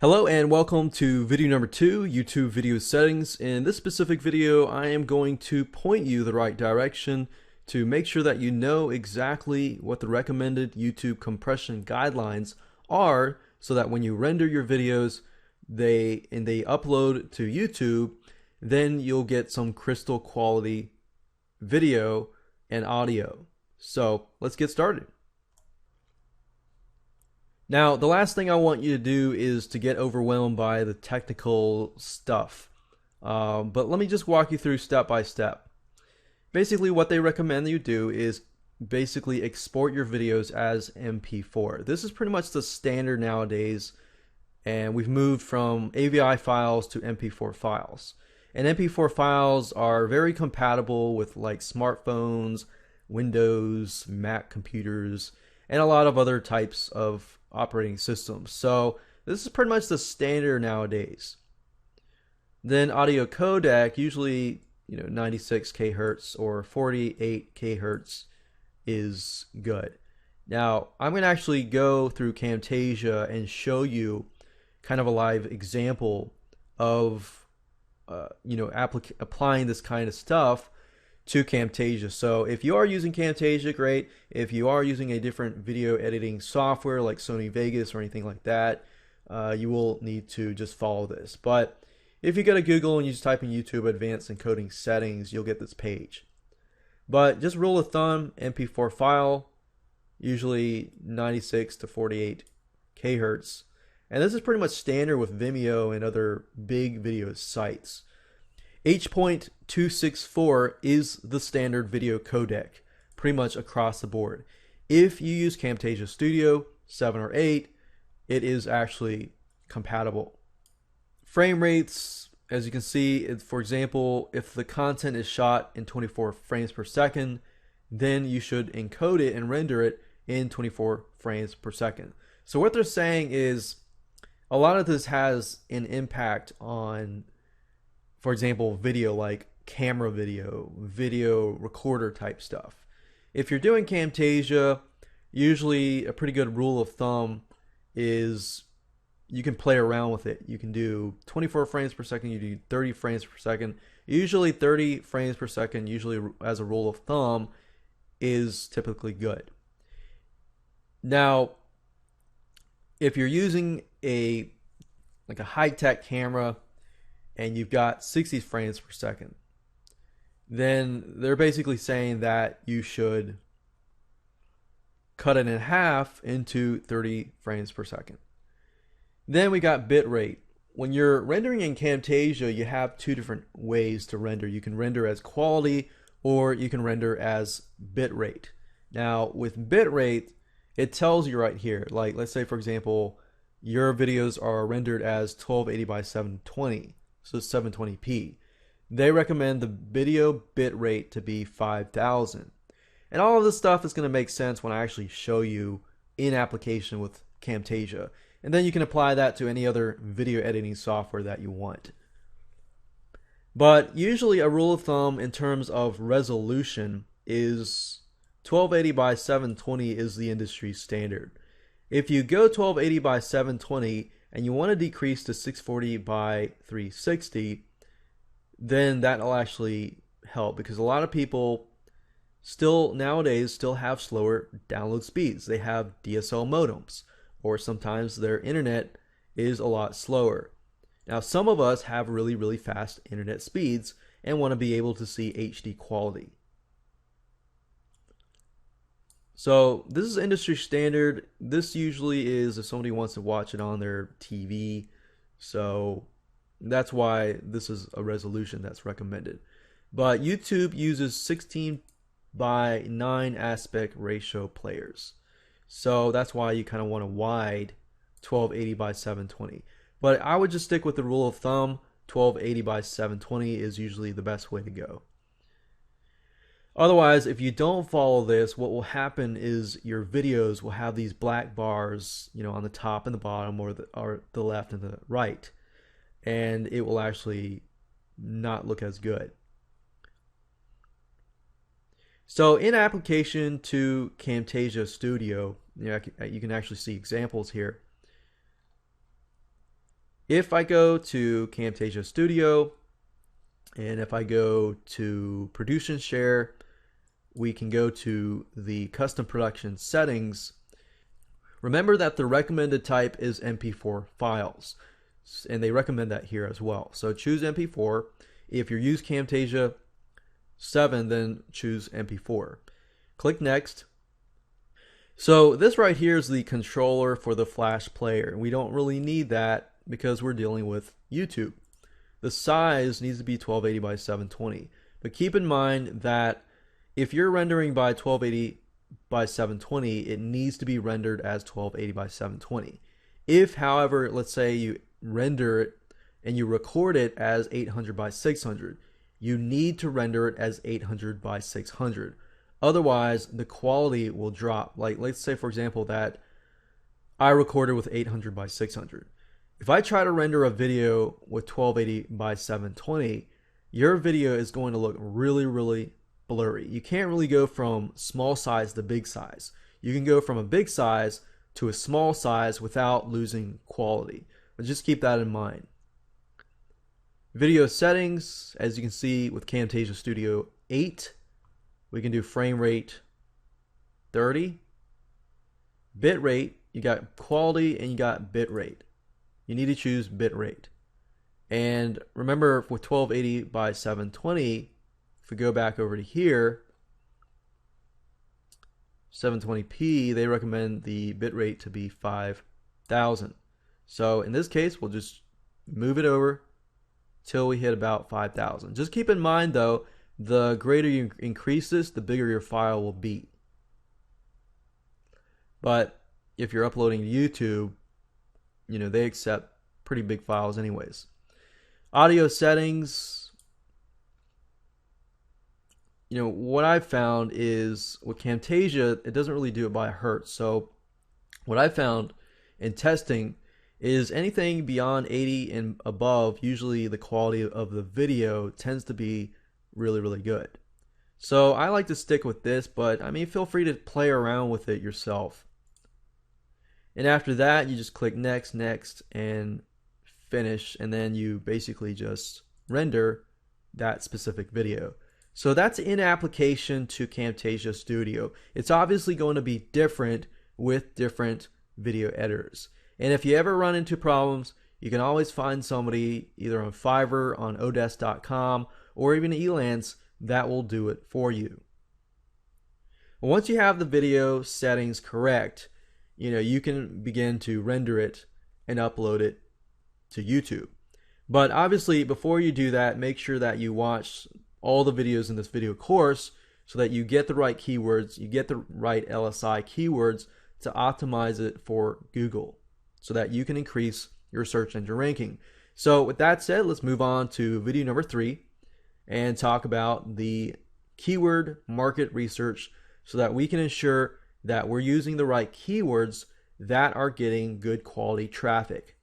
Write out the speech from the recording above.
Hello and welcome to video number 2, YouTube video settings. In this specific video, I am going to point you the right direction to make sure that you know exactly what the recommended YouTube compression guidelines are so that when you render your videos they upload to YouTube, then you'll get some crystal quality video and audio. So let's get started. Now, the last thing I want you to do is to get overwhelmed by the technical stuff. But let me just walk you through step by step. Basically, what they recommend that you do is basically export your videos as MP4. This is pretty much the standard nowadays, and we've moved from AVI files to MP4 files. And MP4 files are very compatible with like smartphones, Windows, Mac computers, and a lot of other types of operating systems. So this is pretty much the standard nowadays. Then audio codec, usually 96 kHz or 48 kHz is good. Now I'm going to actually go through Camtasia and show you kind of a live example of applying this kind of stuff to Camtasia. So if you are using Camtasia, great. If you are using a different video editing software like Sony Vegas or anything like that, you will need to just follow this. But if you go to Google and you just type in YouTube Advanced Encoding Settings, you'll get this page. But just rule of thumb, MP4 file, usually 96 to 48 kHz. And this is pretty much standard with Vimeo and other big video sites. H.264 is the standard video codec pretty much across the board. If you use Camtasia Studio 7 or 8, it is actually compatible. Frame rates, as you can see, for example, if the content is shot in 24 frames per second, then you should encode it and render it in 24 frames per second. So what they're saying is a lot of this has an impact on, for example, video like camera video recorder type stuff. If you're doing Camtasia, usually a pretty good rule of thumb is you can play around with it. You can do 24 frames per second, you do 30 frames per second. Usually 30 frames per second, usually as a rule of thumb, is typically good. Now, if you're using a high-tech camera and you've got 60 frames per second, then they're basically saying that you should cut it in half into 30 frames per second. Then we got bitrate. When you're rendering in Camtasia, you have two different ways to render. You can render as quality or you can render as bitrate. Now with bitrate, it tells you right here, like let's say for example, your videos are rendered as 1280 by 720. So 720p. They recommend the video bitrate to be 5000. And all of this stuff is going to make sense when I actually show you in application with Camtasia. And then you can apply that to any other video editing software that you want. But usually a rule of thumb in terms of resolution is 1280 by 720 is the industry standard. If you go 1280 by 720 and you want to decrease to 640 by 360, then that'll actually help, because a lot of people nowadays still have slower download speeds. They have DSL modems, or sometimes their internet is a lot slower. Now some of us have really fast internet speeds and want to be able to see HD quality. So this is industry standard. This usually is if somebody wants to watch it on their TV. So that's why this is a resolution that's recommended. But YouTube uses 16 by 9 aspect ratio players. So that's why you kind of want a wide 1280 by 720. But I would just stick with the rule of thumb. 1280 by 720 is usually the best way to go. Otherwise, if you don't follow this, what will happen is your videos will have these black bars, on the top and the bottom, or the left and the right, and it will actually not look as good. So in application to Camtasia Studio, you can actually see examples here. If I go to Camtasia Studio, and if I go to Produce and Share, we can go to the custom production settings. Remember that the recommended type is MP4 files, and they recommend that here as well. So choose MP4. If you use Camtasia 7, then choose MP4. Click Next. So this right here is the controller for the Flash player. We don't really need that because we're dealing with YouTube. The size needs to be 1280 by 720. But keep in mind that if you're rendering by 1280 by 720, it needs to be rendered as 1280 by 720. If, however, let's say you render it and you record it as 800 by 600, you need to render it as 800 by 600. Otherwise, the quality will drop. Like, let's say, for example, that I recorded with 800 by 600. If I try to render a video with 1280 by 720, your video is going to look really, really blurry. You can't really go from small size to big size. You can go from a big size to a small size without losing quality. But just keep that in mind. Video settings, as you can see with Camtasia Studio 8, we can do frame rate 30. Bit rate, you got quality and you got bit rate. You need to choose bit rate. And remember, with 1280 by 720, if we go back over to here, 720p, they recommend the bit rate to be 5,000. So in this case, we'll just move it over till we hit about 5,000. Just keep in mind though, the greater you increase this, the bigger your file will be. But if you're uploading to YouTube, you know, they accept pretty big files anyways. Audio settings, you know, what I've found is with Camtasia, it doesn't really do it by hertz. So what I found in testing is anything beyond 80 and above, usually the quality of the video tends to be really, really good. So I like to stick with this, but I mean, feel free to play around with it yourself. And after that, you just click next, next, and finish, and then you basically just render that specific video. So that's in application to Camtasia Studio. It's obviously going to be different with different video editors. And if you ever run into problems, you can always find somebody either on Fiverr, on Odesk.com, or even Elance that will do it for you. Once you have the video settings correct, you know, you can begin to render it and upload it to YouTube. But obviously, before you do that, make sure that you watch all the videos in this video course so that you get the right keywords, you get the right LSI keywords to optimize it for Google so that you can increase your search engine ranking. So with that said, let's move on to video number 3 and talk about the keyword market research so that we can ensure that we're using the right keywords that are getting good quality traffic.